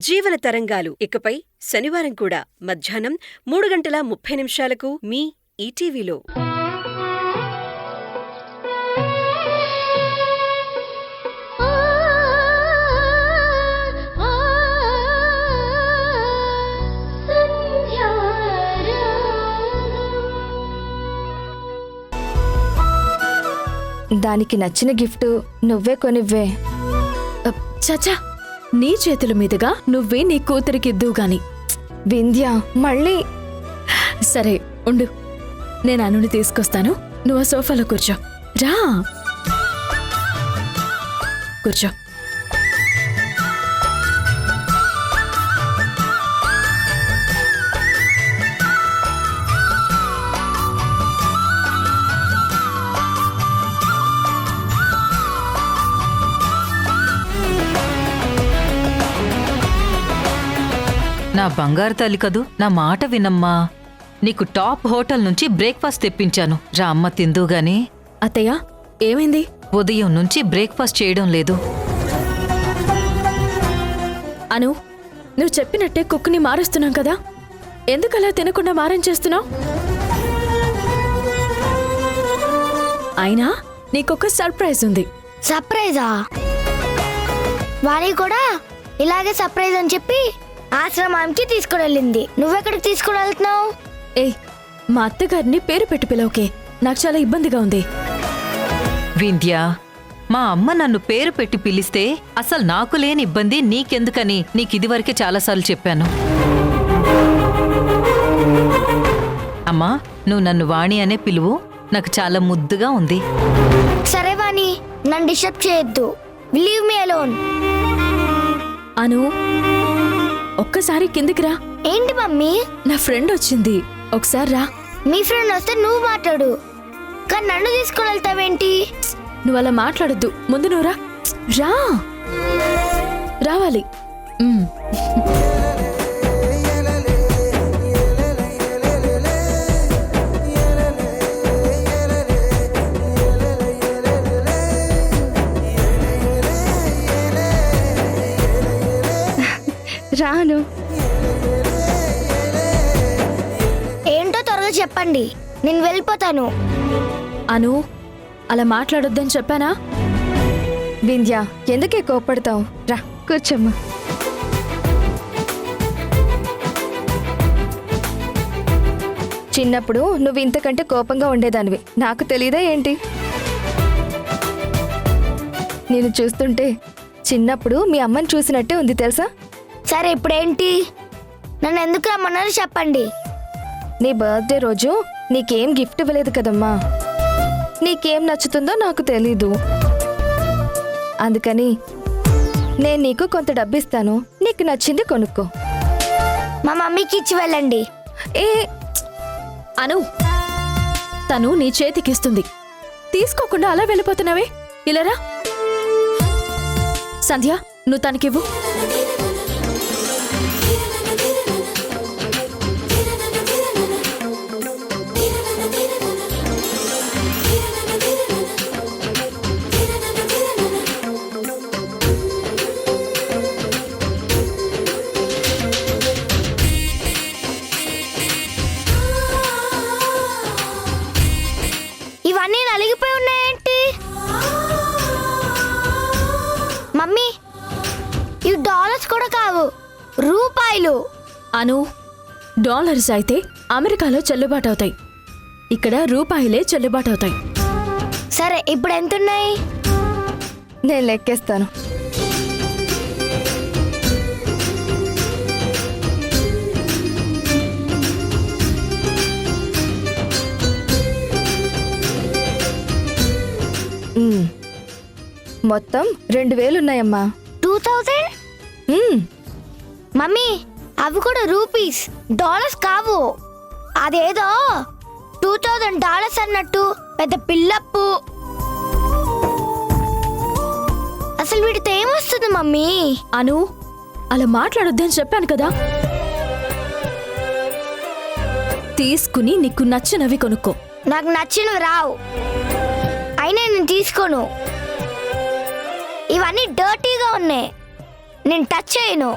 జీవన తరంగాలు ఇకపై శనివారం కూడా మధ్యాహ్నం 3:30 మీ ఈటీవీలో. దానికి నచ్చిన గిఫ్ట్ నువ్వే కొనివ్వే. చచా, నీ చేతుల మీదుగా నువ్వే నీ కూతురికిద్దువు గాని. వింధ్య మళ్ళీ. సరే ఉండు, నేను అనుని తీసుకొస్తాను. నువ్వు ఆ సోఫాలో కూర్చో. రా కూర్చో. నా బంగారు తల్లి కదూ, నా మాట వినమ్మా. నీకు టాప్ హోటల్ నుంచి బ్రేక్ఫాస్ట్ తెప్పించాను, రా అమ్మ తిందువు గాని. అత్తయ్య, ఏమైంది? ఉదయం నుంచి బ్రేక్ఫాస్ట్ చేయడం లేదు. అను, నువ్వు చెప్పినట్టే కుక్ని మారుస్తున్నాం కదా, ఎందుకలా తినకుండా మారం చేస్తున్నావు? అయినా నీకొక సర్ప్రైజ్ ఉంది. సర్ప్రైజా? వాణి కూడా ఇలాగే సర్ప్రైజ్ అని చెప్పి ఆశ్రమానికి తీసుకుని వెళ్ళింది. నువ్వెక్కడికి తీసుకుని వెళ్తున్నావు? ఏయ్, మా అత్తగారిని పేరు పెట్టి పిలవకే, నాకు చాలా ఇబ్బందిగా ఉంది. వింధ్య, మా అమ్మ నన్ను పేరు పెట్టి పిలిస్తే అసలు నాకు లేని ఇబ్బంది నీకెందుకని నీకిదివరకే చాలాసార్లు చెప్పాను. అమ్మా, నువ్వు నన్ను వాణి అనే పిలువు, నాకు చాలా ముద్దుగా ఉంది. సరే వాణి, నన్ను డిస్టర్బ్ చేయొద్దు. Leave me alone. అను, ఒక్కసారి కిందికి రా. ఏంటి మమ్మీ? నా ఫ్రెండ్ వచ్చింది, ఒకసారి రా. మీ ఫ్రెండ్ వస్తే నువ్వు మాట్లాడు, కానీ నన్ను తీసుకుని వెళ్తావేంటి? నువ్వు అలా మాట్లాడొద్దు, ముందు నువ్వు రా. రా, రావాలి. రాను. ఏంటో త్వరగా చెప్పండి, నేను వెళ్ళిపోతాను. అను, అలా మాట్లాడొద్దని చెప్పానా? వింధ్య, ఎందుకే కోపడతావు? రా కూర్చోమ్మా. చిన్నప్పుడు నువ్వు ఇంతకంటే కోపంగా ఉండేదానివి, నాకు తెలీదా ఏంటి? నేను చూస్తుంటే చిన్నప్పుడు మీ అమ్మని చూసినట్టే ఉంది తెలుసా? సరే, ఇప్పుడేంటి? నన్ను ఎందుకు రమ్మన్నారో చెప్పండి. నీ బర్త్డే రోజు నీకేం గిఫ్ట్ ఇవ్వలేదు కదమ్మా. నీకేం నచ్చుతుందో నాకు తెలీదు, అందుకని నేను నీకు కొంత డబ్బిస్తాను, నీకు నచ్చింది కొనుక్కో. మా మమ్మీకి ఇచ్చి వెళ్ళండి. ఏ అను, తను నీ చేతికిస్తుంది, తీసుకోకుండా అలా వెళ్ళిపోతున్నావే. ఇలారా సంధ్య, నువ్వు తనకివ్వు. ఇవన్నీ నలిగిపోయి ఉన్నాయేంటి? మమ్మీ, ఇవి డాలర్స్ కూడా కావు, రూపాయలు. అను, డాలర్స్ అయితే అమెరికాలో చెల్లుబాటు అవుతాయి, ఇక్కడ రూపాయలే చెల్లుబాటు అవుతాయి. సరే, ఇప్పుడు ఎంతున్నాయి? నేను లెక్కేస్తాను. మొత్తం 2000 ఉన్నాయమ్మా. 2000? మమ్మీ, అవి కూడా రూపీస్, డాలర్స్ కావు. అదేదో $2000 అన్నట్టు పెద్ద పిల్లప్పు. అసలు వీడితో ఏమొస్తుంది మమ్మీ? అను, అలా మాట్లాడొద్దని చెప్పాను కదా. తీసుకుని నీకు నచ్చినవి కొనుక్కో. నాకు నచ్చినవి రావు, అయినా నేను తీసుకోను. ఇవన్నీ డర్టీగా ఉన్నాయి, నేను టచ్ చేయను.